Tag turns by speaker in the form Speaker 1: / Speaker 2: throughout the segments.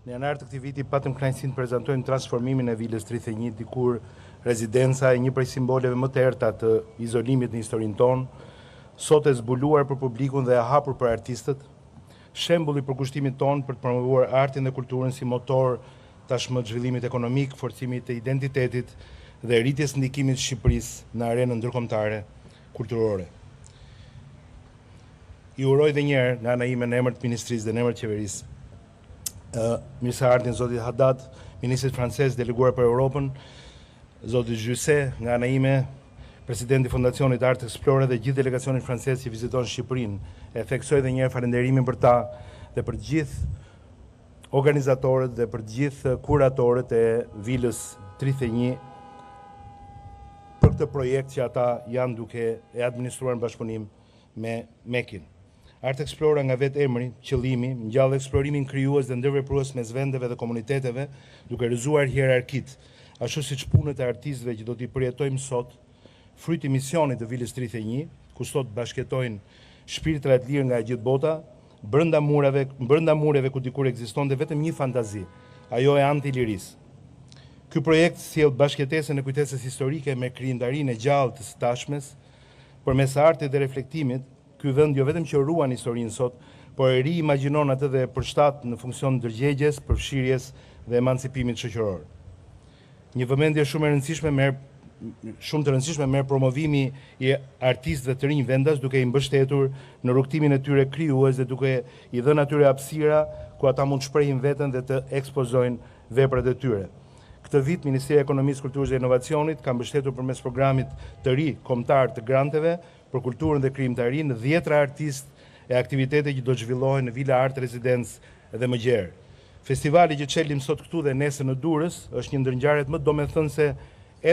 Speaker 1: Në janar të këtij viti patëm kënaqësinë të prezantojmë transformimin e Vilës 31, dikur rezidenca e një prej simboleve më të errta të izolimit në historinë tonë, sot e zbuluar për publikun dhe e hapur për artistët, shembulli për kushtimin tonë për të promovuar artin dhe kulturën si motor tashmë të zhvillimit ekonomik, forcimit të identitetit dhe rritjes ndikimit të Shqipërisë në arenën ndërkombëtare kulturore. I uroj edhe një herë nga ana ime në emër të Ministrisë dhe në emër të qeverisë mirëseardhjen zotit Haddad, ministrit francez deleguar për Europën, zotit Gjyse, nga ana ime, presidenti Fondacionit Art Explore dhe gjithë delegacionin francez që viziton Shqipërinë. E theksoj edhe një herë falënderimin për ta dhe për gjithë organizatorët dhe për gjithë kuratorët e Vilës 31 për këtë projekt që ata janë duke e administruar në bashkëpunim me Mekin. Art Explora nga vetë emri, qëllimi, ngjall eksplorimin krijues dhe ndërveprues mes vendeve dhe komuniteteve, duke rrëzuar hierarkitë, ashtu siç punët e artistëve që do t'i përjetojmë sot, fryti misionit të Vilës 31, ku sot bashkëtojnë shpirtra të lirë nga gjithë bota, brenda mureve ku dikur ekzistonte vetëm një fantazi, ajo e antilirisë. Ky projekt sjell bashkëtesën e kujtesës historike me krijimtarinë e gjallë të së tashmes, përmes artit dhe reflektimit. Ky vend jo vetëm që ruan historinë sot, por e riimagjinon atë dhe përshtat në funksion ndërgjegjes, përfshirjes dhe emancipimit shoqëror. Një vëmendje shumë të rëndësishme merr promovimi i artistëve të rinj vendas, duke i mbështetur në rrugtimin e tyre krijues dhe duke i dhënë atyre hapësira ku ata mund të shprehin veten dhe të ekspozojnë veprat e tyre. Këtë vit, Ministria e Ekonomisë, Kulturës dhe Inovacionit ka mbështetur përmes programit të ri kombëtar të granteve për kulturën dhe krijimtarinë 10 artistë e aktivitete që do të zhvillohen në Vila Art Residence dhe më gjerë. Festivali që çelim sot këtu dhe nesër në Durrës është një ndër ngjarjet më domethënëse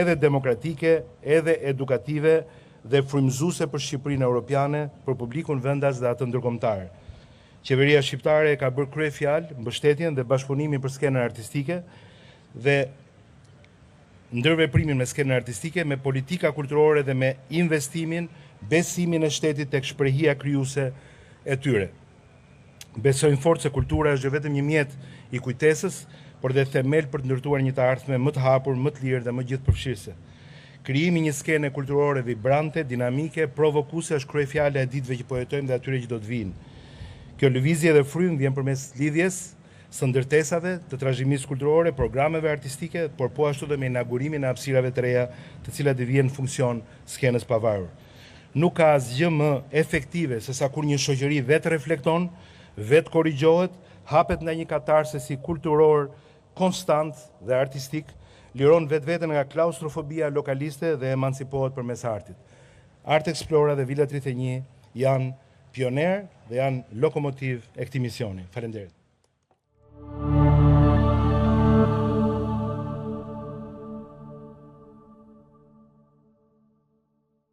Speaker 1: edhe demokratike, edhe edukative dhe frymëzuese për Shqipërinë europiane, për publikun vendas dhe atë ndërkombëtar. Qeveria shqiptare ka bërë kryefjalë mbështetjen dhe bashkëpunimin për skenën artistike dhe ndërveprimin me skenën artistike, me politika kulturore dhe me investimin, besimin e shtetit tek shprehia krijuese e tyre. Besojnë fort se kultura është vetëm një mjet i kujtesës, por dhe themel për të ndërtuar një të ardhme më të hapur, më të lirë dhe më gjithëpërfshirëse. Krijimi një skene kulturore vibrante, dinamike, provokuese është kryefjala e ditëve që po jetojmë dhe atyre që do të vinë. Kjo lëvizje dhe frym vjen përmes lidhjes së ndërtesave të trashëgimisë kulturore, programeve artistike, por po ashtu dhe me inaugurimin e hapësirave të reja, të cilat i vijnë në funksion skenës pavarur. Nuk ka asgjë më efektive se sa kur një shoqëri vetë reflekton, vetë korrigjohet, hapet nga një katarsesi kulturor konstant dhe artistik, liron vetveten nga klaustrofobia lokaliste dhe emancipohet përmes artit. Art Explora dhe Vila 31 janë pioner dhe janë lokomotiv e këtij misioni. Faleminderit.